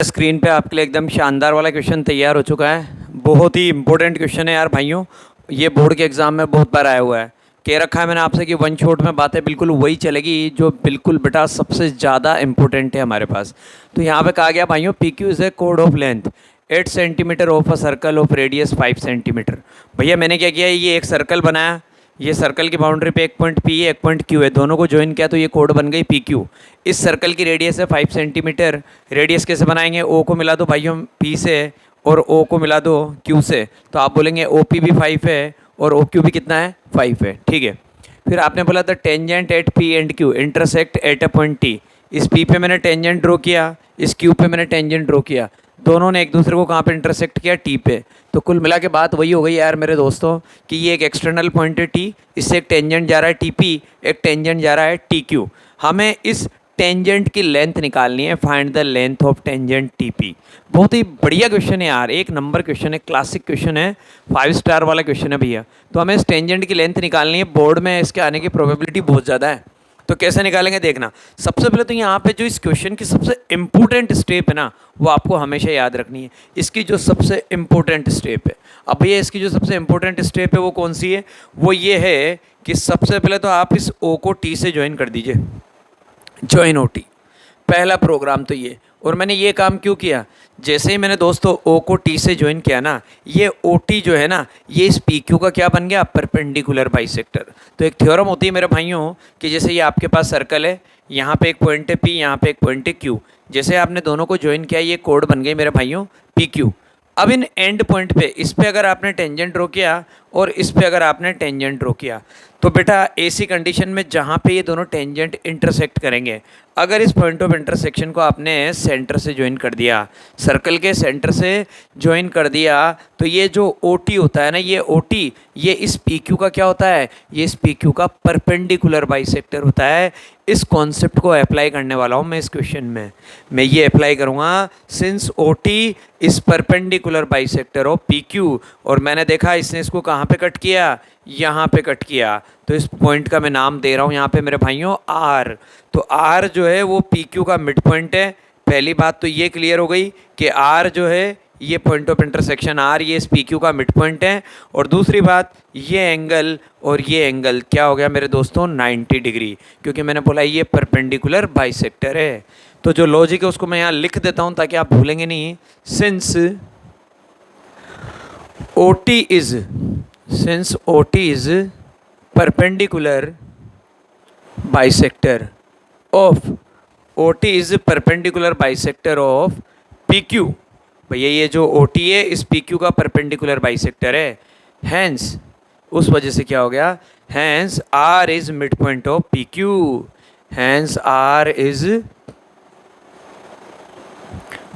Screen पे आपके लिए एकदम शानदार वाला क्वेश्चन तैयार हो चुका है। बहुत ही इंपॉर्टेंट क्वेश्चन है यार भाइयों। ये बोर्ड के एग्जाम में बहुत बार आया हुआ है। कह रखा है मैंने आपसे कि वन शॉट में बातें बिल्कुल वही चलेगी जो बिल्कुल बेटा सबसे ज़्यादा इंपॉर्टेंट है हमारे पास। तो यहाँ पे कहा गया भाइयों, P Q is a code of length 8 centimetre of a circle of radius 5 centimetre. भैया मैंने क्या किया, ये एक सर्कल बनाया, ये सर्कल की बाउंड्री पे एक पॉइंट पी है, एक पॉइंट क्यू है, दोनों को ज्वाइन किया तो ये कोड बन गई पी क्यू। इस सर्कल की रेडियस है 5 सेंटीमीटर। रेडियस कैसे बनाएंगे, ओ को मिला दो भाइयों पी से और ओ को मिला दो क्यू से, तो आप बोलेंगे ओ पी भी 5 है और ओ क्यू भी कितना है, 5 है। ठीक है, फिर आपने बोला था tangent at P and Q intersect at a point T. इस पी पे मैंने टेंजेंट ड्रॉ किया, इस क्यू पे मैंने टेंजेंट ड्रॉ किया, दोनों ने एक दूसरे को कहाँ पे इंटरसेक्ट किया, टी पे। तो कुल मिला के बात वही हो गई यार मेरे दोस्तों कि ये एक एक्सटर्नल पॉइंट है टी, इससे एक टेंजेंट जा रहा है टी पी, एक टेंजेंट जा रहा है टी क्यू। हमें इस टेंजेंट की लेंथ निकालनी है, find the length of tangent T P. बहुत ही बढ़िया क्वेश्चन है यार, एक नंबर क्वेश्चन है, क्लासिक क्वेश्चन है, 5 स्टार वाला क्वेश्चन है भैया। तो हमें इस टेंजेंट की लेंथ निकालनी है, बोर्ड में इसके आने की प्रोबेबिलिटी बहुत ज़्यादा है। तो कैसे निकालेंगे देखना। सबसे पहले तो यहाँ पे जो इस क्वेश्चन की सबसे इम्पोर्टेंट स्टेप है ना, वो आपको हमेशा याद रखनी है। इसकी जो सबसे इम्पोर्टेंट स्टेप है, अब भैया इसकी जो सबसे इम्पोर्टेंट स्टेप है वो कौन सी है, वो ये है कि सबसे पहले तो आप इस ओ को टी से ज्वाइन कर दीजिए, ज्वाइन ओ टी, पहला प्रोग्राम तो ये। और मैंने ये काम क्यों किया, जैसे ही मैंने दोस्तों ओ को टी से ज्वाइन किया ना, ये ओ टी जो है ना, ये इस पी क्यू का क्या बन गया, परपेंडिकुलर बाइसेक्टर। तो एक थ्योरम होती है मेरे भाइयों कि जैसे ये आपके पास सर्कल है, यहाँ पे एक पॉइंट है पी, यहाँ पे एक पॉइंट है क्यू, जैसे आपने दोनों को ज्वाइन किया ये कोड बन गई मेरे भाइयों पी क्यू। अब इन एंड पॉइंट पे, इस पे अगर आपने टेंजेंट ड्रॉ किया और इस पे अगर आपने टेंजेंट ड्रॉ किया, तो बेटा ऐसी कंडीशन में जहाँ पे ये दोनों टेंजेंट इंटरसेक्ट करेंगे, अगर इस पॉइंट ऑफ इंटरसेक्शन को आपने सेंटर से ज्वाइन कर दिया, सर्कल के सेंटर से ज्वाइन कर दिया, तो ये जो ओ टी होता है ना, ये ओ टी ये इस पी क्यू का क्या होता है, ये इस पी क्यू का परपेंडिकुलर बाइसेक्टर होता है। इस कॉन्सेप्ट को अप्लाई करने वाला हूँ मैं इस क्वेश्चन में। मैं ये अप्लाई करूँगा, सिंस ओ टी इस perpendicular bisector of P Q, और मैंने देखा इसने इसको कहाँ पे कट किया, यहाँ पे कट किया, तो इस पॉइंट का मैं नाम दे रहा हूँ यहाँ पे मेरे भाइयों आर। तो आर जो है वो पी क्यू का मिड पॉइंट है। पहली बात तो ये क्लियर हो गई कि आर जो है ये पॉइंट ऑफ इंटरसेक्शन आर, ये इस पी क्यू का मिड पॉइंट है। और दूसरी बात, ये एंगल और ये एंगल क्या हो गया मेरे दोस्तों, 90 डिग्री, क्योंकि मैंने बोला ये परपेंडिकुलर बाइसेक्टर है। तो जो लॉजिक है उसको मैं यहाँ लिख देता हूँ ताकि आप भूलेंगे नहीं। Since O T is, since OT is perpendicular bisector of OT is perpendicular bisector of PQ। भैया ये जो OT है इस PQ का परपेंडिकुलर बाइसेक्टर है, हैंस उस वजह से क्या हो गया, hence R is mid point of PQ, hence R is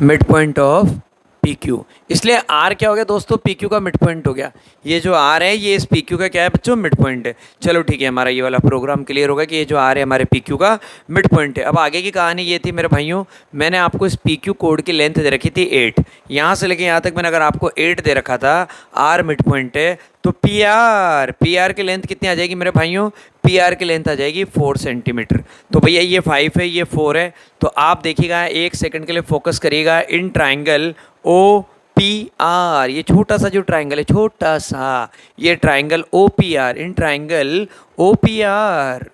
mid point of P Q. इसलिए आर क्या हो गया दोस्तों, पी क्यू का मिड पॉइंट हो गया। ये जो आर है ये इस पी क्यू का क्या है बच्चों, मिड पॉइंट है। चलो ठीक है, हमारा ये वाला प्रोग्राम क्लियर होगा कि ये जो आर है हमारे पी क्यू का मिड पॉइंट है। अब आगे की कहानी ये थी मेरे भाइयों, मैंने आपको इस पी क्यू कोड की लेंथ दे रखी थी 8, यहाँ से लेके यहाँ तक मैंने अगर आपको 8 दे रखा था, आर मिड पॉइंट है, तो पी आर की लेंथ कितनी आ जाएगी मेरे भाइयों, पी आर की लेंथ आ जाएगी 4 सेंटीमीटर। तो भैया ये 5 है ये 4 है, तो आप देखिएगा एक सेकंड के लिए फोकस करिएगा, in triangle O P R, ये छोटा सा जो ट्राइंगल है, छोटा सा ये triangle O P R, in triangle O P R,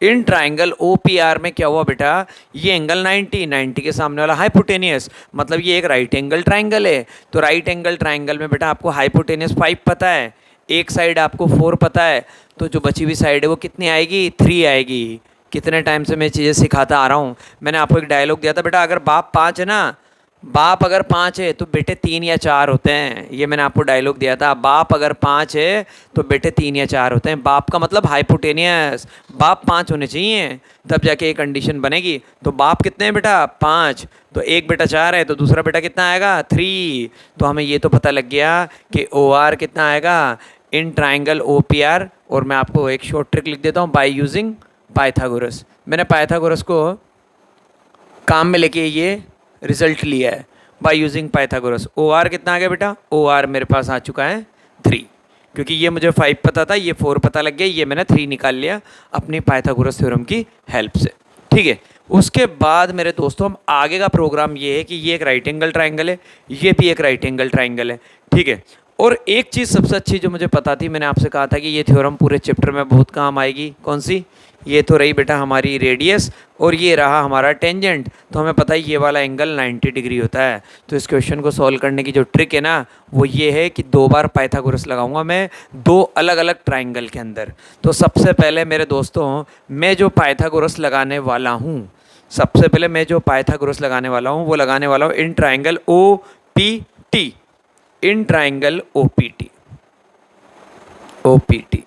in triangle O P R में क्या हुआ बेटा, ये एंगल 90 के सामने वाला हाइपोटेनियस, मतलब ये एक राइट एंगल ट्राइंगल है। तो राइट एंगल ट्राइंगल में बेटा आपको हाइपोटेनियस 5 पता है, एक साइड आपको 4 पता है, तो जो बची हुई साइड है वो कितनी आएगी, 3 आएगी। कितने टाइम से मैं चीज़ें सिखाता आ रहा हूँ। मैंने आपको एक डायलॉग दिया था बेटा, अगर बाप 5 है ना, बाप अगर 5 है तो बेटे 3 या 4 होते हैं। ये मैंने आपको डायलॉग दिया था, बाप अगर 5 है तो बेटे 3 या 4 होते हैं। बाप का मतलब हाइपोटेनियस, बाप 5 होने चाहिए तब जाके ये कंडीशन बनेगी। तो बाप कितने हैं बेटा, 5, तो एक बेटा 4 है तो दूसरा बेटा कितना आएगा, 3। तो हमें ये तो पता लग गया कि ओ आर कितना आएगा in triangle O P R. और मैं आपको एक शॉर्ट ट्रिक लिख देता हूँ, बाय यूजिंग पाइथागोरस। मैंने पाइथागोरस को काम में लेके ये रिजल्ट लिया है, by using Pythagoras. O R कितना आ गया बेटा, ओ आर मेरे पास आ चुका है 3, क्योंकि ये मुझे 5 पता था, ये 4 पता लग गया, ये मैंने 3 निकाल लिया अपनी पाइथागोरस थ्योरम की हेल्प से। ठीक है, उसके बाद मेरे दोस्तों हम आगे का प्रोग्राम ये है कि ये एक राइट एंगल ट्राइंगल है, ये भी एक राइट एंगल ट्राइंगल है, ठीक है। और एक चीज़ सबसे अच्छी जो मुझे पता थी, मैंने आपसे कहा था कि ये थ्योरम पूरे चैप्टर में बहुत काम आएगी, कौन सी? ये तो रही बेटा हमारी रेडियस और ये रहा हमारा टेंजेंट। तो हमें पता है ये वाला एंगल 90 डिग्री होता है। तो इस क्वेश्चन को सॉल्व करने की जो ट्रिक है ना, वो ये है कि 2 बार पाइथागोरस लगाऊंगा मैं 2 अलग अलग ट्राइंगल के अंदर। तो सबसे पहले मेरे दोस्तों मैं जो पाइथागोरस लगाने वाला हूँ, सबसे पहले मैं जो पाइथागोरस लगाने वाला हूँ वो लगाने वाला हूँ in triangle O P T, in triangle O P T, O P T,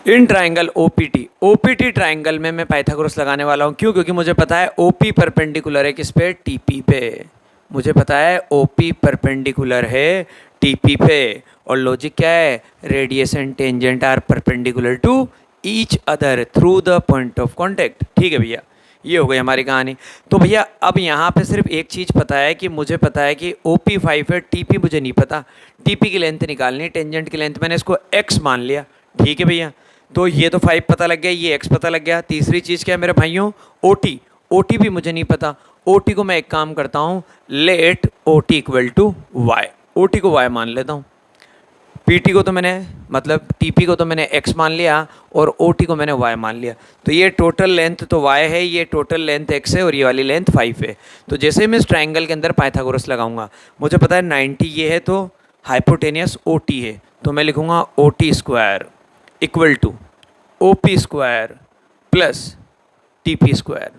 in triangle OPT, OPT triangle में मैं पाइथागोरस लगाने वाला हूँ। क्यों? क्योंकि मुझे पता है ओपी परपेंडिकुलर है किस पे? टीपी पे। मुझे पता है ओपी परपेंडिकुलर है टीपी पे। और लॉजिक क्या है? Radius and tangent are perpendicular to each other through the point of contact. ठीक है भैया, ये हो गई हमारी कहानी। तो भैया अब यहाँ पे सिर्फ एक चीज़ पता है कि मुझे पता है कि OP 5 है, TP मुझे नहीं पता। TP की लेंथ निकालनी है, टेंजेंट की लेंथ मैंने इसको x मान लिया। ठीक है भैया, तो ये तो 5 पता लग गया, ये x पता लग गया। तीसरी चीज़ क्या है मेरे भाइयों? OT, OT भी मुझे नहीं पता। OT को मैं एक काम करता हूँ, let OT equal to y, OT को y मान लेता हूँ। PT को तो मैंने मतलब TP को तो मैंने x मान लिया और OT को मैंने y मान लिया। तो ये टोटल लेंथ तो y है, ये टोटल लेंथ x है और ये वाली लेंथ 5 है। तो जैसे मैं इस ट्राइंगल के अंदर पाइथागोरस लगाऊंगा, मुझे पता है 90 ये है तो हाइपोटेनियस OT है, तो मैं लिखूंगा OT square equal to OP square plus TP square,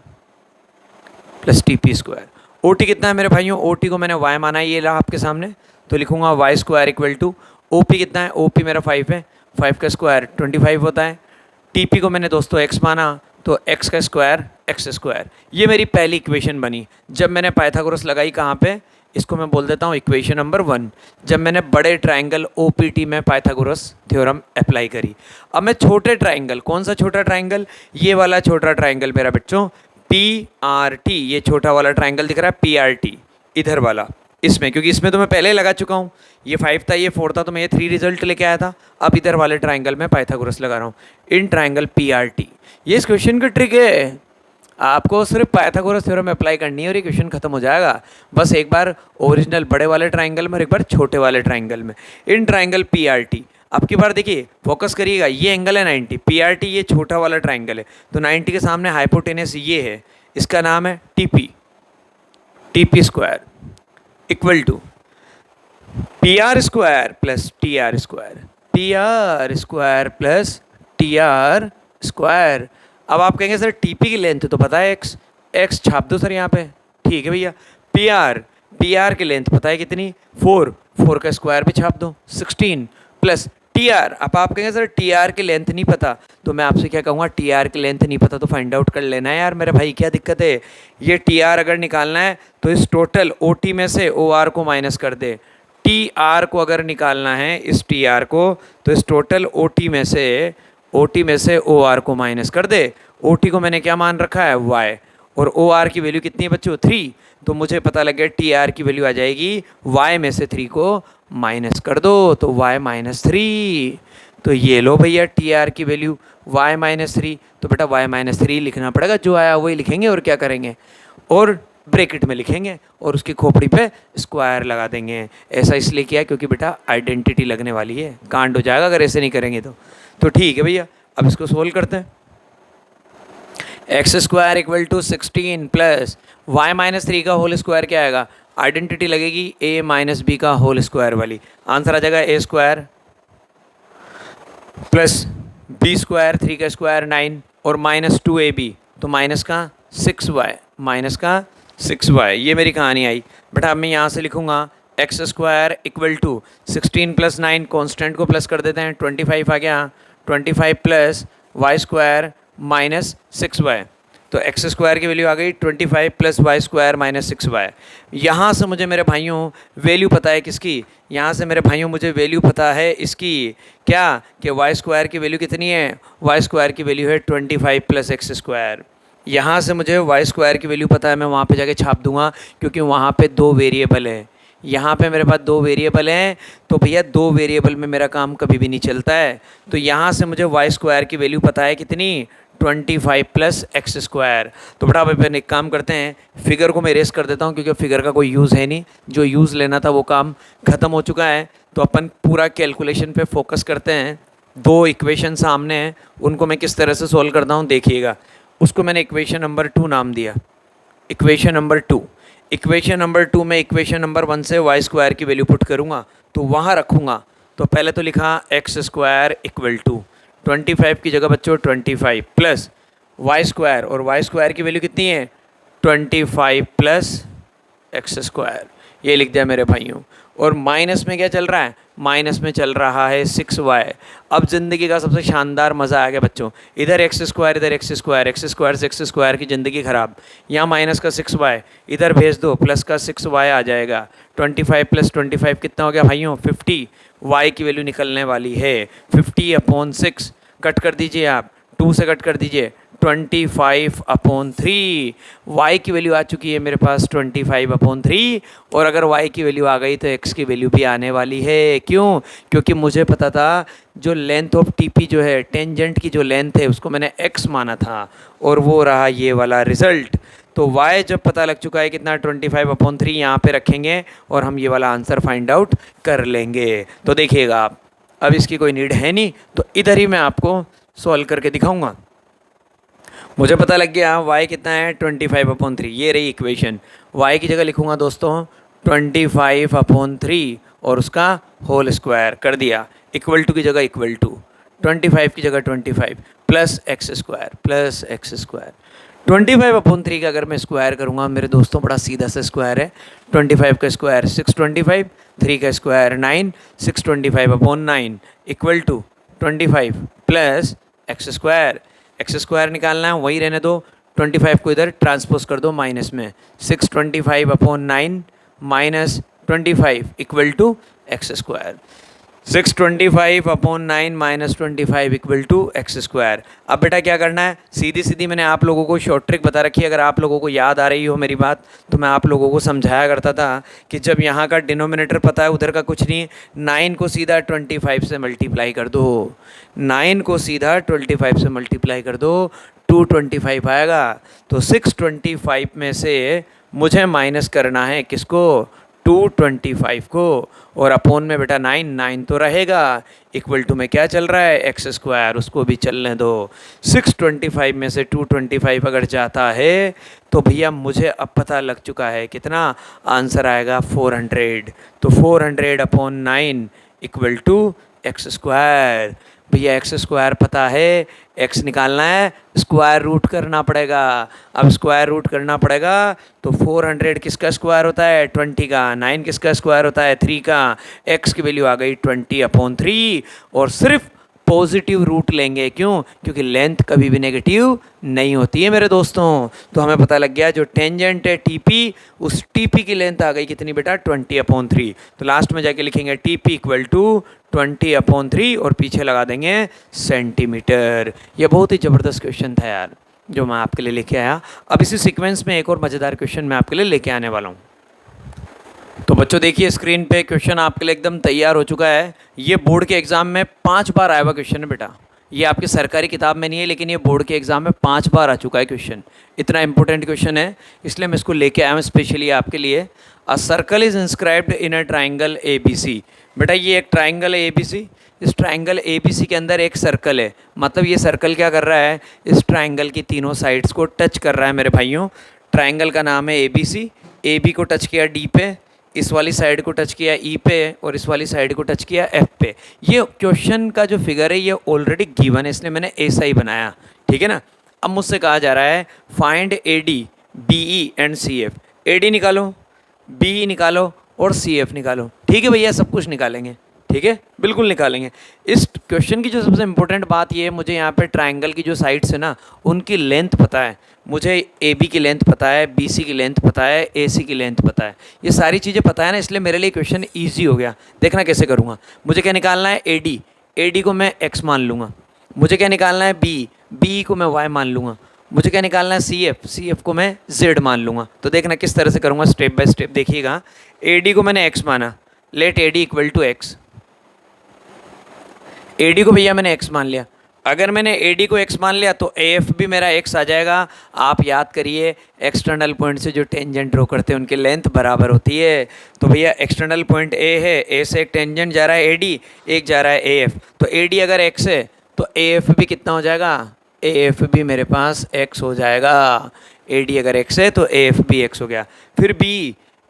plus TP square. OT कितना है मेरे भाइयों? OT को मैंने y माना है, ये रहा आपके सामने, तो लिखूंगा y square equal to OP कितना है? OP मेरा 5 है, 5 का स्क्वायर 25 होता है। TP को मैंने दोस्तों x माना, तो x का स्क्वायर x स्क्वायर। ये मेरी पहली इक्वेशन बनी जब मैंने पाइथागोरस लगाई। कहाँ पे? इसको मैं बोल देता हूँ इक्वेशन नंबर 1, जब मैंने बड़े ट्राइंगल OPT में पाइथागोरस थ्योरम अप्लाई करी। अब मैं छोटे ट्राइंगल, कौन सा छोटा ट्राइंगल? ये वाला छोटा ट्राइंगल मेरा बच्चों PRT, ये छोटा वाला ट्राइंगल दिख रहा है PRT, इधर वाला, इसमें, क्योंकि इसमें तो मैं पहले ही लगा चुका हूँ। ये 5 था, ये 4 था, तो मैं ये 3 रिजल्ट लेके आया था। अब इधर वाले ट्राइंगल में पाइथागोरस लगा रहा हूँ, इन ट्राइंगल PRT। ये इस क्वेश्चन की ट्रिक है, आपको सिर्फ पाइथागोरस थ्योरम अप्लाई करनी है और ये क्वेश्चन खत्म हो जाएगा। बस एक बार ओरिजिनल बड़े वाले ट्राइंगल में और एक बार छोटे वाले ट्राइंगल में, इन ट्राइंगल PRT। अब की बार देखिए, फोकस करिएगा, ये एंगल है 90, PRT ये छोटा वाला ट्राइंगल है, तो 90 के सामने हाइपोटेनस ये है, इसका नाम है TP, TP square equal to PR square plus TR square, PR square plus TR square. अब आप कहेंगे सर TP की लेंथ तो पता है x छाप दो सर यहाँ पे। ठीक है भैया, PR की लेंथ पता है कितनी? 4 का स्क्वायर भी छाप दो 16 प्लस TR। अब आप कहेंगे सर TR की लेंथ नहीं पता, तो मैं आपसे क्या कहूँगा, TR की लेंथ नहीं पता तो फाइंड आउट कर लेना है यार मेरे भाई, क्या दिक्कत है? ये TR अगर निकालना है तो इस टोटल OT में से OR को माइनस कर दे। TR को अगर निकालना है, इस TR को, तो इस टोटल OT में से OR को माइनस कर दे। OT को मैंने क्या मान रखा है? y, और OR की वैल्यू कितनी है बच्चों? 3। तो मुझे पता लग गया TR की वैल्यू आ जाएगी, y में से 3 को माइनस कर दो तो y -3। तो ये लो भैया TR की वैल्यू y -3। तो बेटा y -3 लिखना पड़ेगा, जो आया वही लिखेंगे और क्या करेंगे, और ब्रैकेट में लिखेंगे और उसकी खोपड़ी पे स्क्वायर लगा देंगे। ऐसा इसलिए किया क्योंकि बेटा आइडेंटिटी लगने वाली है, कांड हो जाएगा अगर ऐसे नहीं करेंगे तो ठीक है भैया। अब इसको सोल्व करते हैं। x square equal to 16 plus y -3 का होल स्क्वायर क्या आएगा? आइडेंटिटी लगेगी a - b का होल स्क्वायर वाली, आंसर आ जाएगा a square plus b square, 3 का स्क्वायर 9 और -2ab, तो माइनस का 6y, ये मेरी कहानी आई बेटा। अब मैं यहाँ से लिखूँगा x square equal to 16 plus 9, constant को प्लस कर देते हैं, 25 आ गया, 25 plus y square minus 6y, तो x स्क्वायर की वैल्यू आ गई 25 plus y square minus 6y। यहाँ से मुझे मेरे भाइयों वैल्यू पता है किसकी? यहाँ से मेरे भाइयों मुझे वैल्यू पता है इसकी, क्या कि y स्क्वायर की वैल्यू कितनी है? y स्क्वायर की वैल्यू है 25 प्लस x स्क्वायर। यहाँ से मुझे y स्क्वायर की वैल्यू पता है, मैं वहाँ पे जाके छाप दूंगा क्योंकि वहाँ पे 2 वेरिएबल है। यहाँ पे मेरे पास 2 वेरिएबल हैं, तो भैया 2 वेरिएबल में मेरा काम कभी भी नहीं चलता है। तो यहाँ से मुझे वाई स्क्वायर की वैल्यू पता है कितनी, 25 प्लस एक्स स्क्वायर। तो बेटा अब अपन एक काम करते हैं, फिगर को मैं इरेज कर देता हूँ क्योंकि फिगर का कोई यूज़ है नहीं, जो यूज़ लेना था वो काम ख़त्म हो चुका है। तो अपन पूरा कैलकुलेशन पे फोकस करते हैं। 2 इक्वेशन सामने हैं, उनको मैं किस तरह से सॉल्व करता हूँ देखिएगा। उसको मैंने इक्वेशन नंबर 2 नाम दिया, इक्वेशन नंबर 2। इक्वेशन नंबर 2 में इक्वेशन नंबर 1 से वाई स्क्वायर की वैल्यू पुट करूँगा, तो वहाँ रखूँगा। तो पहले तो लिखा एक्स स्क्वायर इक्वल टू 25 की जगह बच्चों 25 प्लस वाई स्क्वायर, और वाई स्क्वायर की वैल्यू कितनी है 25 प्लस एक्स स्क्वायर, ये लिख दिया मेरे भाइयों। और माइनस में क्या चल रहा है, माइनस में चल रहा है 6y। अब ज़िंदगी का सबसे शानदार मज़ा आ गया बच्चों, इधर एक्स स्क्वायर इधर एक्स स्क्वायर, एक्स स्क्वायर से एक्स स्क्वायर की ज़िंदगी ख़राब। यहाँ माइनस का 6y इधर भेज दो, प्लस का 6y आ जाएगा। 25 प्लस 25 कितना हो गया भाइयों 50, y की वैल्यू निकलने वाली है 50/6। कट कर दीजिए आप, 2 से कट कर दीजिए 25/3। y की वैल्यू आ चुकी है मेरे पास 25/3, और अगर y की वैल्यू आ गई तो x की वैल्यू भी आने वाली है। क्यों, क्योंकि मुझे पता था जो लेंथ ऑफ टीपी जो है, टेंजेंट की जो लेंथ है उसको मैंने x माना था, और वो रहा ये वाला रिज़ल्ट। तो y जब पता लग चुका है कितना 25/3, यहाँ पे रखेंगे और हम ये वाला आंसर फाइंड आउट कर लेंगे। तो देखिएगा आप, अब इसकी कोई नीड है नहीं, तो इधर ही मैं आपको सॉल्व करके दिखाऊंगा। मुझे पता लग गया y कितना है 25/3, ये रही इक्वेशन। y की जगह लिखूंगा दोस्तों 25/3 और उसका होल स्क्वायर कर दिया, इक्वल टू की जगह इक्वल टू, 25 की जगह 25 प्लस एक्स स्क्वायर। 25/3 का अगर मैं स्क्वायर करूँगा मेरे दोस्तों, बड़ा सीधा सा स्क्वायर है। 25 का स्क्वायर 625, 3 का square 9, 625/9 equal to 25 plus X square. X square निकालना है, वही रहने दो, 25 को इधर ट्रांसपोज कर दो माइनस में, 625/9 minus 25 equal to X square. 625/9 minus 25 equal to X square. अब बेटा क्या करना है, सीधी सीधी मैंने आप लोगों को शॉर्ट ट्रिक बता रखी है। अगर आप लोगों को याद आ रही हो मेरी बात, तो मैं आप लोगों को समझाया करता था कि जब यहाँ का डिनोमिनेटर पता है उधर का कुछ नहीं, 9 को सीधा 25 से मल्टीप्लाई कर दो, 9 को सीधा 25 से मल्टीप्लाई कर दो, 225 आएगा। तो 625 में से मुझे माइनस करना है किसको, 225 को, और अपोन में बेटा 9 तो रहेगा, इक्वल टू में क्या चल रहा है एक्स स्क्वायर, उसको भी चलने दो। 625 में से 225 अगर जाता है तो भैया मुझे अब पता लग चुका है कितना आंसर आएगा 400। तो 400/9 इक्वल टू एक्स स्क्वायर। भैया एक्स स्क्वायर पता है, एक्स निकालना है, स्क्वायर रूट करना पड़ेगा। अब स्क्वायर रूट करना पड़ेगा तो 400 किसका स्क्वायर होता है 20 का, 9 किसका स्क्वायर होता है 3 का, एक्स की वैल्यू आ गई 20/3, और सिर्फ पॉजिटिव रूट लेंगे। क्यों, क्योंकि लेंथ कभी भी नेगेटिव नहीं होती है मेरे दोस्तों। तो हमें पता लग गया जो टेंजेंट है टीपी, उस टीपी की लेंथ आ गई कितनी बेटा 20/3। तो लास्ट में जाके लिखेंगे टीपी इक्वल टू 20/3 और पीछे लगा देंगे सेंटीमीटर। यह बहुत ही ज़बरदस्त क्वेश्चन था यार जो मैं आपके लिए लेके आया। अब इसी सीक्वेंस में एक और मज़ेदार क्वेश्चन मैं आपके लिए लेके आने वाला हूँ। तो बच्चों देखिए स्क्रीन पे क्वेश्चन आपके लिए एकदम तैयार हो चुका है। ये बोर्ड के एग्ज़ाम में 5 बार आया हुआ क्वेश्चन है बेटा। ये आपकी सरकारी किताब में नहीं है, लेकिन ये बोर्ड के एग्ज़ाम में 5 बार आ चुका है क्वेश्चन। इतना इंपॉर्टेंट क्वेश्चन है, इसलिए मैं इसको लेके आया हूँ स्पेशली आपके लिए। A circle is inscribed in a triangle ABC। बेटा ये एक ट्राइंगल है ABC, इस ट्राइंगल ABC के अंदर एक सर्कल है। मतलब ये सर्कल क्या कर रहा है, इस ट्राइंगल की तीनों साइड्स को टच कर रहा है मेरे भाइयों। ट्राइंगल का नाम है ABC। AB को टच किया D पे, इस वाली साइड को टच किया E पे, और इस वाली साइड को टच किया F पे। ये क्वेश्चन का जो फिगर है ये ऑलरेडी गिवन है, इसलिए मैंने ऐसा ही बनाया, ठीक है ना। अब मुझसे कहा जा रहा है find AD BE and CF। AD निकालो, BE निकालो और CF निकालो। ठीक है भैया, सब कुछ निकालेंगे, ठीक है, बिल्कुल निकालेंगे। इस क्वेश्चन की जो सबसे इम्पोर्टेंट बात ये है, मुझे यहाँ पे ट्राइंगल की जो साइड्स है ना उनकी लेंथ पता है। मुझे AB की लेंथ पता है, BC की लेंथ पता है, AC की लेंथ पता है। ये सारी चीज़ें पता है ना, इसलिए मेरे लिए क्वेश्चन ईजी हो गया। देखना कैसे करूँगा। मुझे क्या निकालना है AD को मैं X मान लूँगा। मुझे क्या निकालना है BE को मैं Y मान लूँगा। मुझे क्या निकालना है, सी एफ को मैं जेड मान लूँगा। तो देखना किस तरह से करूँगा, स्टेप बाय स्टेप देखिएगा। ए डी को मैंने एक्स माना, let A D equal to X. A D को भैया मैंने एक्स मान लिया। अगर मैंने ए डी को एक्स मान लिया तो ए एफ भी मेरा एक्स आ जाएगा। आप याद करिए एक्सटर्नल पॉइंट से जो टेंजेंट ड्रॉ करते हैं उनकी लेंथ बराबर होती है। तो भैया एक्सटर्नल पॉइंट ए है, ए से एक टेंजेंट जा रहा है ए डी, एक जा रहा है ए एफ। तो ए डी अगर एक्स है तो ए एफ भी कितना हो जाएगा, ए एफ भी मेरे पास एक्स हो जाएगा। ए डी अगर एक्स है तो ए एफ भी एक्स हो गया। फिर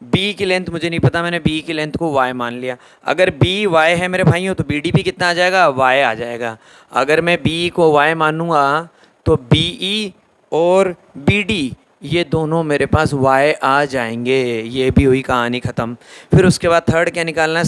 बी की लेंथ मुझे नहीं पता, मैंने बी की लेंथ को y मान लिया। अगर बी y है मेरे भाइयों तो बी डी भी कितना आ जाएगा, y आ जाएगा। अगर मैं बी को y मानूंगा तो बी ई और बी डी ये दोनों मेरे पास y आ जाएंगे। ये भी हुई कहानी ख़त्म। फिर उसके बाद थर्ड क्या निकालना है,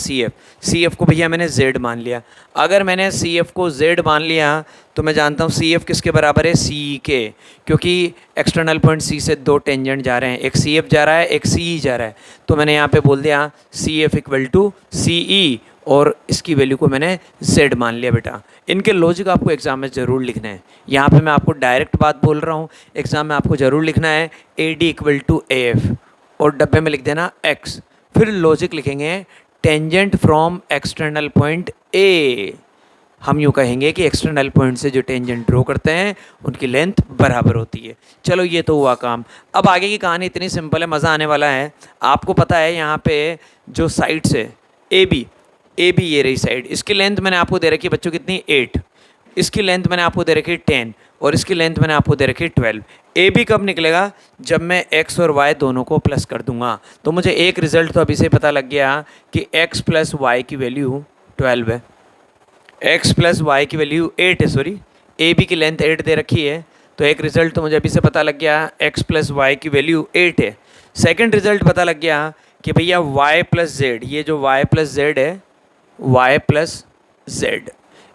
सी एफ को भैया मैंने z मान लिया। अगर मैंने सी एफ को z मान लिया तो मैं जानता हूँ सी एफ किसके बराबर है, सी के, क्योंकि एक्सटर्नल पॉइंट सी से दो टेंजेंट जा रहे हैं, एक सी एफ जा रहा है एक सी ई जा रहा है। तो मैंने यहाँ पे बोल दिया सी एफ इक्वल टू सी ई और इसकी वैल्यू को मैंने z मान लिया। बेटा इनके लॉजिक आपको एग्ज़ाम में ज़रूर लिखना है। यहाँ पे मैं आपको डायरेक्ट बात बोल रहा हूँ, एग्ज़ाम में आपको ज़रूर लिखना है A D equal to A F और डब्बे में लिख देना x। फिर लॉजिक लिखेंगे tangent from external point A. हम यूँ कहेंगे कि एक्सटर्नल पॉइंट से जो टेंजेंट ड्रॉ करते हैं उनकी लेंथ बराबर होती है। चलो ये तो हुआ काम। अब आगे की कहानी इतनी सिंपल है, मज़ा आने वाला है। आपको पता है यहाँ पे जो साइड्स है ए बी ये रही साइड, इसकी लेंथ मैंने आपको दे रखी है बच्चों कितनी, 8। इसकी लेंथ मैंने आपको दे रखी है 10 और इसकी लेंथ मैंने आपको दे रखी है 12। ए बी कब निकलेगा, जब मैं x और y दोनों को प्लस कर दूंगा। तो मुझे एक रिज़ल्ट तो अभी से पता लग गया कि x प्लस वाई की वैल्यू 12 है, x प्लस वाई की वैल्यू 8 है। सॉरी, ए बी की लेंथ 8 दे रखी है। तो एक रिज़ल्ट तो मुझे अभी से पता लग गया x प्लस वाई की वैल्यू 8 है। सेकेंड रिज़ल्ट पता लग गया कि भैया y प्लस जेड, ये जो y प्लस जेड है, y प्लस जेड,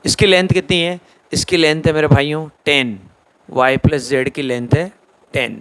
इसकी लेंथ कितनी है, इसकी लेंथ है मेरे भाइयों 10। y प्लस जेड की लेंथ है 10।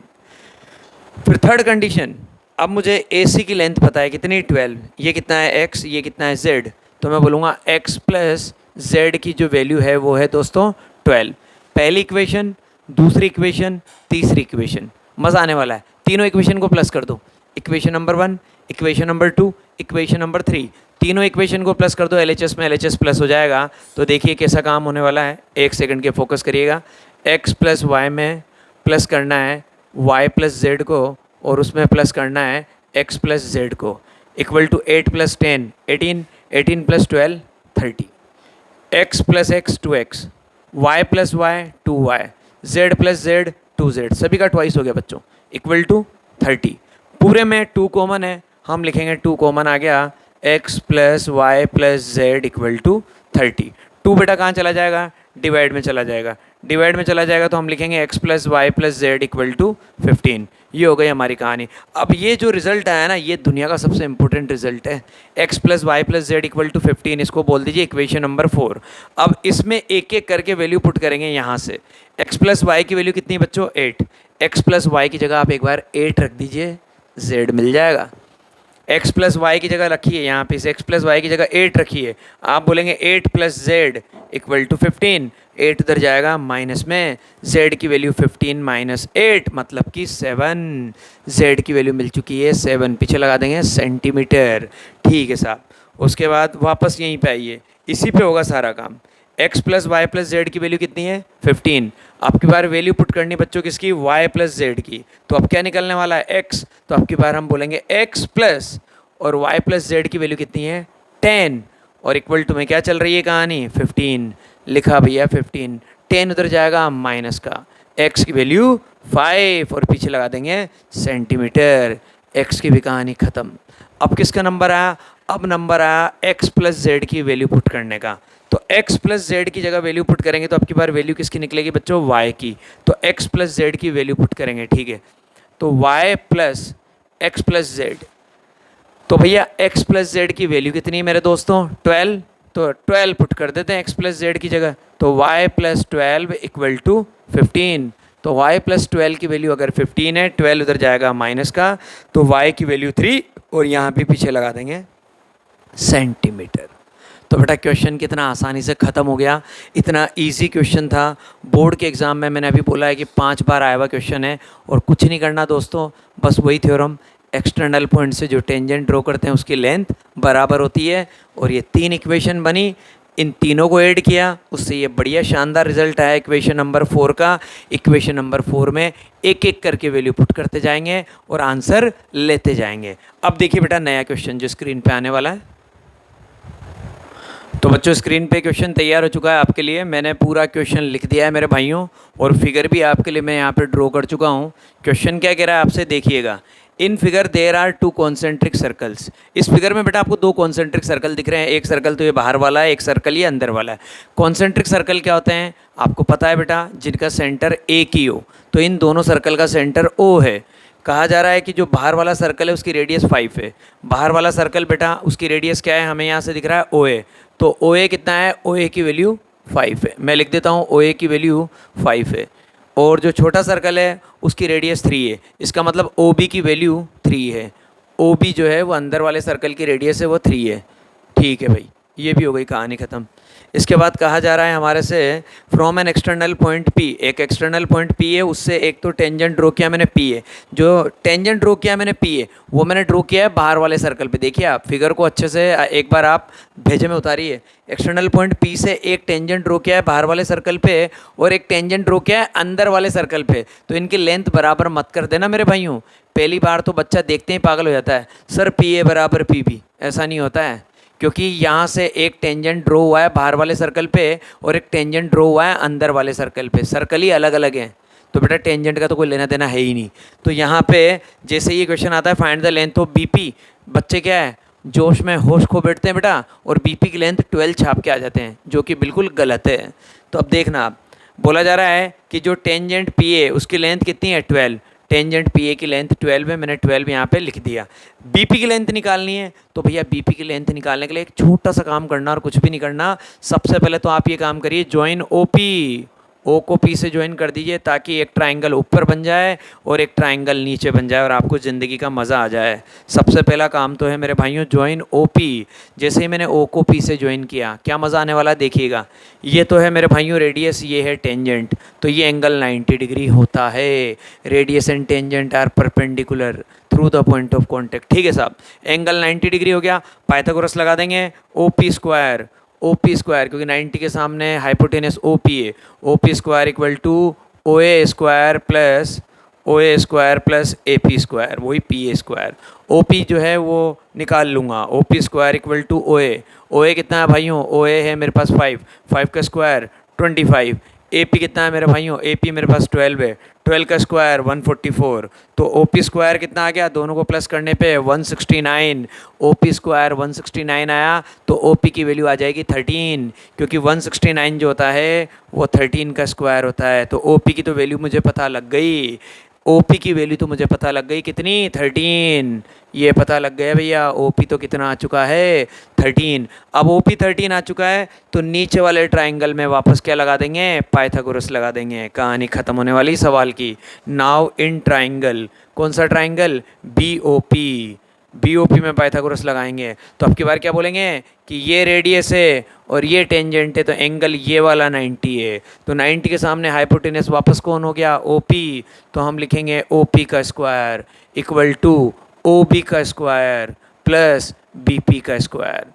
फिर थर्ड कंडीशन, अब मुझे ए सी की लेंथ पता है कितनी, 12। ये कितना है x, ये कितना है z। तो मैं बोलूँगा x प्लस z की जो वैल्यू है वो है दोस्तों 12। पहली इक्वेशन, दूसरी इक्वेशन, तीसरी इक्वेशन, मज़ा आने वाला है। तीनों इक्वेशन को प्लस कर दो, equation number 1, equation number 2, equation number 3, तीनों इक्वेशन को प्लस कर दो, LHS में LHS प्लस हो जाएगा। तो देखिए कैसा काम होने वाला है, एक सेकंड के फोकस करिएगा। x प्लस वाई में प्लस करना है y प्लस जेड को और उसमें प्लस करना है x प्लस जेड को, equal to 8 plus 10 18, 18 plus 12 30, x plus x 2x, y plus Y 2y, z plus Z 2z, सभी का ट्वाइस हो गया बच्चों, इक्वल टू 30। पूरे में 2 कॉमन है, हम लिखेंगे 2 कॉमन आ गया, x plus Y plus Z equal to 30। 2 बेटा कहाँ चला जाएगा, डिवाइड में चला जाएगा, डिवाइड में चला जाएगा तो हम लिखेंगे x plus Y plus Z equal to 15। ये हो गई हमारी कहानी। अब ये जो रिजल्ट आया ना, ये दुनिया का सबसे इंपॉर्टेंट रिजल्ट है, x plus Y plus Z equal to 15, इसको बोल दीजिए इक्वेशन नंबर 4। अब इसमें एक एक करके वैल्यू पुट करेंगे यहाँ से। x प्लस वाई की वैल्यू कितनी बच्चों, 8। x प्लस वाई की जगह आप एक बार 8 रख दीजिए, z मिल जाएगा। x प्लस वाई की जगह रखिए, यहाँ पे इस x प्लस वाई की जगह 8 रखिए, आप बोलेंगे 8 प्लस जेड इक्वल टू 15। 8 उधर जाएगा माइनस में, z की वैल्यू 15 माइनस 8 मतलब कि 7। z की वैल्यू मिल चुकी है 7, पीछे लगा देंगे सेंटीमीटर। ठीक है साहब, उसके बाद वापस यहीं पे आइए, इसी पे होगा सारा काम। x plus Y plus Z की वैल्यू कितनी है, 15। आपकी बार वैल्यू पुट करनी बच्चों किसकी, y प्लस जेड की। तो अब क्या निकलने वाला है, x। तो आपकी बार हम बोलेंगे x प्लस और y प्लस जेड की वैल्यू कितनी है, 10 और इक्वल टू में क्या चल रही है कहानी, 15। लिखा भैया 15, 10 उधर जाएगा माइनस का, x की वैल्यू 5 और पीछे लगा देंगे सेंटीमीटर। x की भी कहानी ख़त्म। अब किसका नंबर आया, अब नंबर आया x प्लस जेड की वैल्यू पुट करने का। तो x प्लस जेड की जगह वैल्यू पुट करेंगे तो आपकी बार वैल्यू किसकी निकलेगी बच्चों, y की। तो x प्लस जेड की वैल्यू पुट करेंगे, ठीक है। तो y plus x plus Z, तो भैया x प्लस जेड की वैल्यू कितनी है मेरे दोस्तों, 12। तो 12 पुट कर देते हैं x प्लस जेड की जगह। तो y प्लस 12 इक्वल टू 15। तो y प्लस 12 की वैल्यू अगर 15 है, 12 उधर जाएगा माइनस का, तो y की वैल्यू 3 और यहाँ भी पीछे लगा देंगे सेंटीमीटर। तो बेटा क्वेश्चन कितना आसानी से ख़त्म हो गया, इतना इजी क्वेश्चन था। बोर्ड के एग्ज़ाम में मैंने अभी बोला है कि 5 बार आया हुआ क्वेश्चन है, और कुछ नहीं करना दोस्तों, बस वही थ्योरम, एक्सटर्नल पॉइंट से जो टेंजेंट ड्रॉ करते हैं उसकी लेंथ बराबर होती है, और ये 3 इक्वेशन बनी, इन तीनों को ऐड किया, उससे ये बढ़िया शानदार रिजल्ट आया इक्वेशन नंबर 4 का। इक्वेशन नंबर 4 में एक एक करके वैल्यू पुट करते जाएंगे और आंसर लेते जाएंगे। अब देखिए बेटा नया क्वेश्चन जो स्क्रीन पे आने वाला है। तो बच्चों स्क्रीन पे क्वेश्चन तैयार हो चुका है आपके लिए, मैंने पूरा क्वेश्चन लिख दिया है मेरे भाइयों, और फिगर भी आपके लिए मैं यहाँ पे ड्रॉ कर चुका हूँ। क्वेश्चन क्या कह रहा है आपसे, देखिएगा। In figure there are 2 concentric circles. इस फिगर में बेटा आपको 2 कॉन्सेंट्रिक सर्कल दिख रहे हैं, एक सर्कल तो ये बाहर वाला है, एक सर्कल ये अंदर वाला है। कॉन्सेंट्रिक सर्कल क्या होते हैं आपको पता है बेटा, जिनका सेंटर एक ही हो। तो इन दोनों सर्कल का सेंटर ओ है। कहा जा रहा है कि जो बाहर वाला सर्कल है उसकी रेडियस 5 है। बाहर वाला सर्कल बेटा उसकी रेडियस क्या है, हमें यहाँ से दिख रहा है ओ ए। तो ओ ए कितना है, ओ ए की वैल्यू 5 है। मैं लिख देता हूँ ओ ए की वैल्यू 5 है। और जो छोटा सर्कल है उसकी रेडियस 3 है, इसका मतलब ओ बी की वैल्यू 3 है। ओ बी जो है वो अंदर वाले सर्कल की रेडियस है, वो 3 है। ठीक है भाई, ये भी हो गई कहानी ख़त्म। इसके बाद कहा जा रहा है हमारे से from an external point P, एक एक्सटर्नल पॉइंट पी है, उससे एक तो टेंजेंट ड्रॉ किया मैंने पी है, जो टेंजेंट ड्रॉ किया मैंने पी है वो मैंने ड्रॉ किया है बाहर वाले सर्कल पे। देखिए आप फिगर को अच्छे से एक बार आप भेजे में उतारिए। एक्सटर्नल पॉइंट पी से एक टेंजेंट ड्रॉ किया है बाहर वाले सर्कल पे, और एक टेंजेंट ड्रॉ किया है अंदर वाले सर्कल पे। तो इनकी लेंथ बराबर मत कर देना मेरे भाइयों। पहली बार तो बच्चा देखते ही पागल हो जाता है, सर पी ए बराबर पी बी। ऐसा नहीं होता है, क्योंकि यहाँ से एक टेंजेंट ड्रॉ हुआ है बाहर वाले सर्कल पे और एक टेंजेंट ड्रॉ हुआ है अंदर वाले सर्कल पे, सर्कल ही अलग अलग हैं। तो बेटा टेंजेंट का तो कोई लेना देना है ही नहीं। तो यहाँ पे जैसे ये क्वेश्चन आता है find the length of BP, बच्चे क्या है जोश में होश खो बैठते हैं बेटा, और बीपी की लेंथ 12 छाप के आ जाते हैं, जो कि बिल्कुल गलत है। तो अब देखना आप, बोला जा रहा है कि जो टेंजेंट पी ए उसकी लेंथ कितनी है 12, टेंजेंट पी ए की लेंथ 12 है, मैंने 12 यहाँ पे लिख दिया। बीपी की लेंथ निकालनी है, तो भैया बीपी की लेंथ निकालने के लिए एक छोटा सा काम करना और कुछ भी नहीं करना। सबसे पहले तो आप ये काम करिए, ज्वाइन ओपी, ओ को पी से ज्वाइन कर दीजिए, ताकि एक ट्राइंगल ऊपर बन जाए और एक ट्राइंगल नीचे बन जाए और आपको ज़िंदगी का मज़ा आ जाए। सबसे पहला काम तो है मेरे भाइयों ज्वाइन ओ पी। जैसे ही मैंने ओ को पी से ज्वाइन किया, क्या मज़ा आने वाला है देखिएगा। ये तो है मेरे भाइयों रेडियस, ये है टेंजेंट, तो ये एंगल 90 डिग्री होता है। Radius and tangent are perpendicular through the point of contact. ठीक है साहब, एंगल 90 डिग्री हो गया, पाइथागोरस लगा देंगे, O P square, O P square, क्योंकि 90 के सामने हाइपोटेनस ओ पी है, O P square equal to O A square plus A P square, वही P A square. O P जो है वो निकाल लूँगा, O P square equal to O A कितना है भाइयों, ओ ए है मेरे पास 5 का स्क्वायर 25। ए पी कितना है मेरे भाइयों, ए पी मेरे पास 12 है, 12 का स्क्वायर 144। तो ओ पी स्क्वायर कितना आ गया, दोनों को प्लस करने पे 169। ओ पी स्क्वायर 169 आया, तो ओ पी की वैल्यू आ जाएगी 13, क्योंकि 169 जो होता है वो 13 का स्क्वायर होता है। तो ओ पी की तो वैल्यू मुझे पता लग गई, ओपी की वैल्यू तो मुझे पता लग गई कितनी, 13। ये पता लग गया भैया ओपी तो कितना आ चुका है, 13। अब ओपी 13 आ चुका है, तो नीचे वाले ट्राइंगल में वापस क्या लगा देंगे, पाइथागोरस लगा देंगे। कहानी ख़त्म होने वाली सवाल की। नाउ इन ट्राइंगल, कौन सा ट्राइंगल, बी ओ पी में पाइथागोरस लगाएंगे। तो अब की बार क्या बोलेंगे कि ये रेडियस है और ये टेंजेंट है, तो एंगल ये वाला 90 है। तो 90 के सामने हाइपोटेनस वापस कौन हो गया, ओपी। तो हम लिखेंगे ओपी का square equal to O B का स्क्वायर प्लस बी पी का square.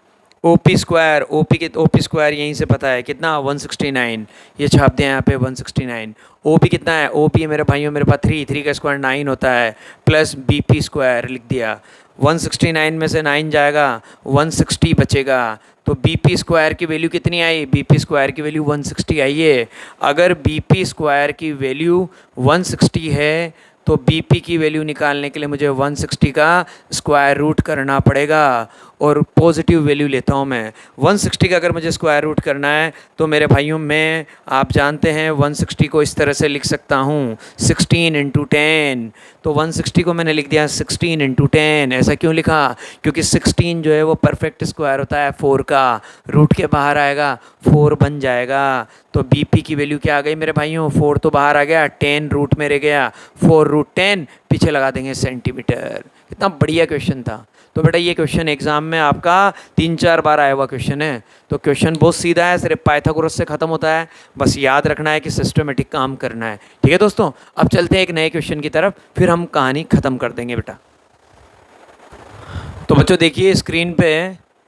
OP square, OP square यहीं से पता है कितना, 169। ये छाप दिया यहाँ पे 169। ओपी कितना है, ओपी है मेरे भाइयों मेरे पास 3 का स्क्वायर 9 होता है, प्लस बीपी स्क्वायर लिख दिया। 169 में से 9 जाएगा, 160 बचेगा। तो बीपी स्क्वायर की वैल्यू कितनी आई, बीपी स्क्वायर की वैल्यू 160 आई है। अगर बीपी स्क्वायर की वैल्यू 160 है, तो बीपी की वैल्यू निकालने के लिए मुझे 160 का स्क्वायर रूट करना पड़ेगा, और पॉजिटिव वैल्यू लेता हूँ मैं। 160 का अगर मुझे स्क्वायर रूट करना है, तो मेरे भाइयों मैं, आप जानते हैं 160 को इस तरह से लिख सकता हूँ 16 × 10। तो 160 को मैंने लिख दिया 16 × 10। ऐसा क्यों लिखा, क्योंकि 16 जो है वो परफेक्ट स्क्वायर होता है 4 का, रूट के बाहर आएगा 4 बन जाएगा। तो बीपी की वैल्यू क्या आ गई मेरे भाइयों, 4 तो बाहर आ गया, 10 रूट में रह गया, 4 √ 10 पीछे लगा देंगे सेंटीमीटर। कितना बढ़िया क्वेश्चन था। तो बेटा ये क्वेश्चन एग्जाम में आपका 3-4 बार आया हुआ क्वेश्चन है। तो क्वेश्चन बहुत सीधा है, सिर्फ पाइथागोरस से ख़त्म होता है, बस याद रखना है कि सिस्टमेटिक काम करना है। ठीक है दोस्तों, अब चलते हैं एक नए क्वेश्चन की तरफ, फिर हम कहानी ख़त्म कर देंगे बेटा। तो बच्चों देखिए स्क्रीन पे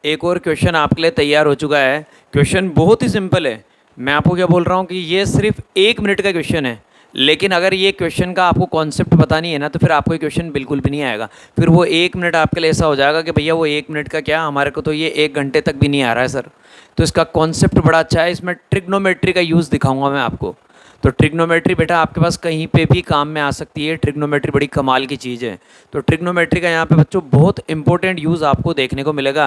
एक और क्वेश्चन आपके लिए तैयार हो चुका है। क्वेश्चन बहुत ही सिंपल है। मैं आपको क्या बोल रहा हूँ कि ये सिर्फ 1 मिनट का क्वेश्चन है, लेकिन अगर ये क्वेश्चन का आपको कॉन्सेप्ट बतानी है ना, तो फिर आपको ये क्वेश्चन बिल्कुल भी नहीं आएगा। फिर वो 1 मिनट आपके लिए ऐसा हो जाएगा कि भैया वो 1 मिनट का क्या, हमारे को तो ये 1 घंटे तक भी नहीं आ रहा है सर। तो इसका कॉन्सेप्ट बड़ा अच्छा है, इसमें ट्रिग्नोमेट्री का यूज़ दिखाऊंगा मैं आपको। तो ट्रिग्नोमेट्री बेटा आपके पास कहीं पे भी काम में आ सकती है। ट्रिग्नोमेट्री बड़ी कमाल की चीज़ है। तो ट्रिग्नोमेट्री का यहाँ पे बच्चों बहुत इंपॉर्टेंट यूज़ आपको देखने को मिलेगा।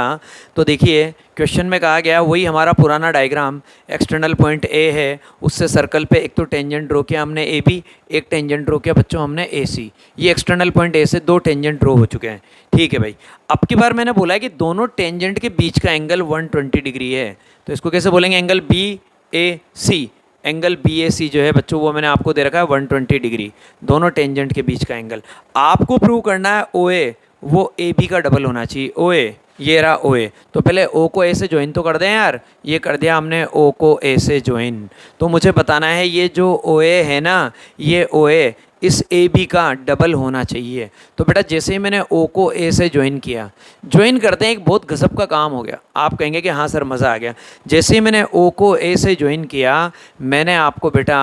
तो देखिए क्वेश्चन में कहा गया वही हमारा पुराना डायग्राम, एक्सटर्नल पॉइंट ए है, उससे सर्कल पे एक तो टेंजेंट ड्रॉ किया हमने ए बी, एक टेंजेंट ड्रॉ किया बच्चों हमने ए सी। ये एक्सटर्नल पॉइंट ए से 2 टेंजेंट ड्रॉ हो चुके हैं। ठीक है भाई, अब की बार मैंने बोला है कि दोनों टेंजेंट के बीच का एंगल 120 डिग्री है। तो इसको कैसे बोलेंगे, angle B A C. Angle B A सी जो है बच्चों वो मैंने आपको दे रखा है 120 डिग्री, दोनों टेंजेंट के बीच का एंगल। आपको प्रूव करना है ओ ए वो ए बी का डबल होना चाहिए। ओ ए, ये रहा ओ ए। तो पहले ओ को ए से ज्वाइन तो कर दें यार, ये कर दिया हमने ओ को ए से ज्वाइन। तो मुझे बताना है ये जो ओ ए है ना, ये ओ ए इस ए बी का डबल होना चाहिए। तो बेटा जैसे ही मैंने ओ को ए से ज्वाइन किया, ज्वाइन करते हैं एक बहुत गजब का काम हो गया। आप कहेंगे कि हाँ सर मज़ा आ गया। जैसे ही मैंने ओ को ए से ज्वाइन किया, मैंने आपको बेटा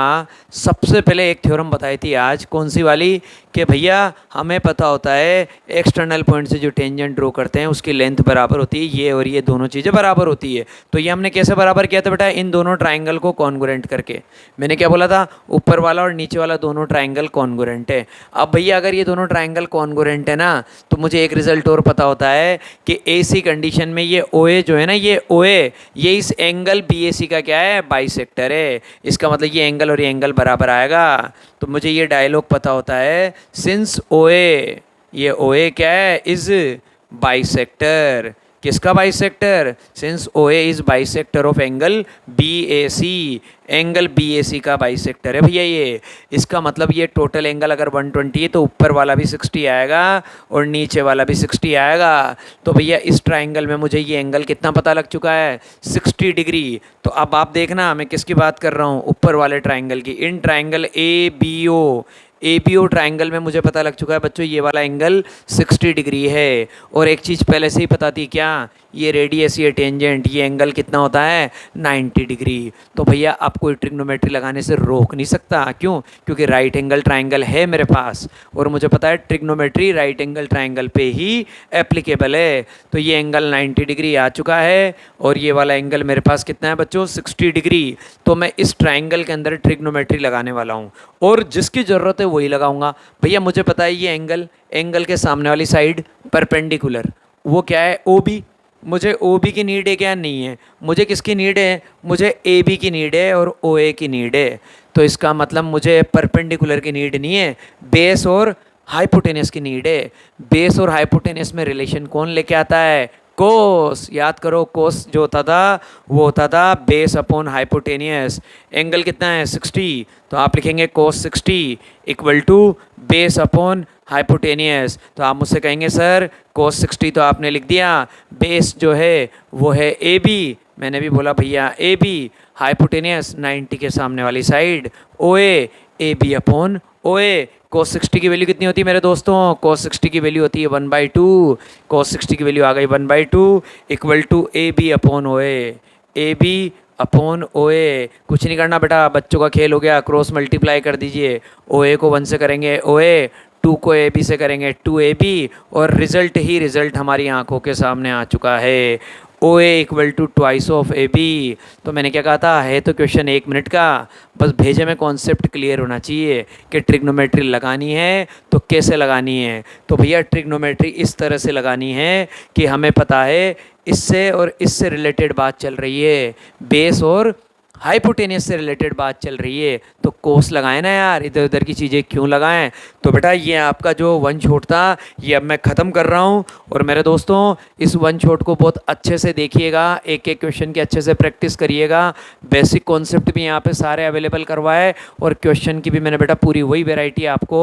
सबसे पहले एक थ्योरम बताई थी आज, कौन सी वाली, कि भैया हमें पता होता है एक्सटर्नल पॉइंट से जो टेंजेंट ड्रॉ करते हैं उसकी लेंथ बराबर होती है, ये और ये दोनों चीज़ें बराबर होती है। तो ये हमने कैसे बराबर किया था बेटा, इन दोनों ट्राइंगल को कॉन्ग्रुएंट करके। मैंने क्या बोला था, ऊपर वाला और नीचे वाला दोनों ट्राइंगल कॉन्ग्रुएंट है। अब भैया अगर ये दोनों ट्राइंगल कॉन्ग्रुएंट है ना, तो मुझे एक रिजल्ट और पता होता है कि ऐसी कंडीशन में ये ओ ए जो है ना, ये ओ ए ये इस एंगल बी ए सी का क्या है, बाइसेक्टर है। इसका मतलब ये एंगल और ये एंगल बराबर आएगा। तो मुझे ये डायलॉग पता होता है, सिंस ओ ए, ये ओ ए क्या है, इज बाइसेक्टर। किसका bisector, since O A is bisector of angle B A C. Angle B A C का बाइसेक्टर है भैया ये। इसका मतलब ये टोटल एंगल अगर 120 है तो ऊपर वाला भी 60 आएगा और नीचे वाला भी 60 आएगा। तो भैया इस ट्राइंगल में मुझे ये एंगल कितना पता लग चुका है, 60 डिग्री। तो अब आप देखना मैं किसकी बात कर रहा हूँ, ऊपर वाले ट्राइंगल की। In triangle A B O, A B O triangle में मुझे पता लग चुका है बच्चों ये वाला एंगल 60 डिग्री है। और एक चीज़ पहले से ही पता थी, क्या, ये रेडियस, ये टेंजेंट, ये एंगल कितना होता है, 90 डिग्री। तो भैया आप कोई ट्रिग्नोमेट्री लगाने से रोक नहीं सकता। क्यों, क्योंकि राइट एंगल ट्राइंगल है मेरे पास और मुझे पता है ट्रिग्नोमेट्री राइट एंगल ट्राइंगल पे ही एप्लीकेबल है। तो ये एंगल 90 डिग्री आ चुका है और ये वाला एंगल मेरे पास कितना है बच्चों, 60 डिग्री। तो मैं इस ट्राइंगल के अंदर ट्रिग्नोमेट्री लगाने वाला हूँ और जिसकी ज़रूरत है वही लगाऊंगा। भैया मुझे पता है ये एंगल के सामने वाली साइड परपेंडिकुलर, वो क्या है, ओ बी। मुझे ओ बी की नीड है क्या, नहीं है। मुझे किसकी नीड है, मुझे ए बी की नीड है और ओ ए की नीड है। तो इसका मतलब मुझे परपेंडिकुलर की नीड नहीं है, बेस और हाइपोटेनस की नीड है। बेस और हाइपोटेनस में रिलेशन कौन लेके आता है, कोस। याद करो कोस जो होता था वो होता था बेस अपॉन हाइपोटेनियस। एंगल कितना है, 60। तो आप लिखेंगे cos 60 equal to base upon hypotenuse. तो आप मुझसे कहेंगे सर कोस 60 तो आपने लिख दिया, बेस जो है वो है ए बी, मैंने भी बोला भैया ए बी, हाइपोटेनियस 90 के सामने वाली side O A B upon O A. Cos 60 की वैल्यू कितनी होती है मेरे दोस्तों, कोस 60 की वैल्यू होती है 1/2। कोस 60 की वैल्यू आ गई 1/2 equal to A B upon O A B upon O A. कुछ नहीं करना बेटा, बच्चों का खेल हो गया, क्रॉस मल्टीप्लाई कर दीजिए। ओ ए को 1 से करेंगे ओ ए, 2 को ए बी से करेंगे 2 ए बी और रिजल्ट ही रिजल्ट हमारी आंखों के सामने आ चुका है, O A equal to twice of A B. तो मैंने क्या कहा था, है तो क्वेश्चन 1 मिनट का, बस भेजे में कॉन्सेप्ट क्लियर होना चाहिए कि ट्रिग्नोमेट्री लगानी है तो कैसे लगानी है। तो भैया ट्रिग्नोमेट्री इस तरह से लगानी है कि हमें पता है इससे और इससे रिलेटेड बात चल रही है, बेस और हाइपोटेनियस से रिलेटेड बात चल रही है तो कोस लगाएं ना यार, इधर उधर की चीज़ें क्यों लगाएं। तो बेटा ये आपका जो वन शॉट था ये अब मैं ख़त्म कर रहा हूँ। और मेरे दोस्तों इस वन शॉट को बहुत अच्छे से देखिएगा, एक एक क्वेश्चन की अच्छे से प्रैक्टिस करिएगा। बेसिक कॉन्सेप्ट भी यहाँ पे सारे अवेलेबल करवाए और क्वेश्चन की भी मैंने बेटा पूरी वही वेराइटी आपको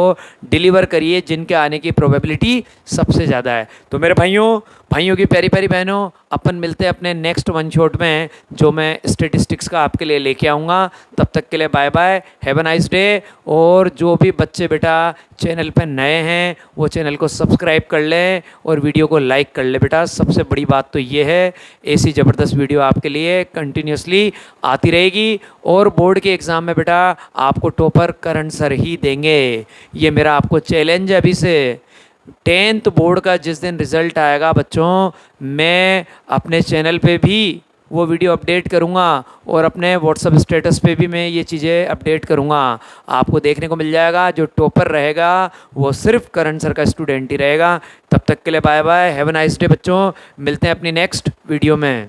डिलीवर करी है जिनके आने की प्रोबेबिलिटी सबसे ज़्यादा है। तो मेरे भाइयों की प्यारी प्यारी बहनों, अपन मिलते हैं अपने नेक्स्ट वन शॉट में जो मैं स्टेटिस्टिक्स का आपके लिए लेके आऊँगा। तब तक के लिए bye bye, have a nice day. और जो भी बच्चे बेटा चैनल पे नए हैं वो चैनल को सब्सक्राइब कर लें और वीडियो को लाइक कर ले बेटा। सबसे बड़ी बात तो ये है, ऐसी ज़बरदस्त वीडियो आपके लिए कंटिन्यूसली आती रहेगी और बोर्ड के एग्ज़ाम में बेटा आपको टॉपर करण सर ही देंगे। ये मेरा आपको चैलेंज है अभी से। 10th बोर्ड का जिस दिन रिज़ल्ट आएगा बच्चों, मैं अपने चैनल पे भी वो वीडियो अपडेट करूँगा और अपने व्हाट्सअप स्टेटस पे भी मैं ये चीज़ें अपडेट करूँगा। आपको देखने को मिल जाएगा जो टॉपर रहेगा वो सिर्फ करण सर का स्टूडेंट ही रहेगा। तब तक के लिए bye bye, have a nice day बच्चों। मिलते हैं अपनी नेक्स्ट वीडियो में।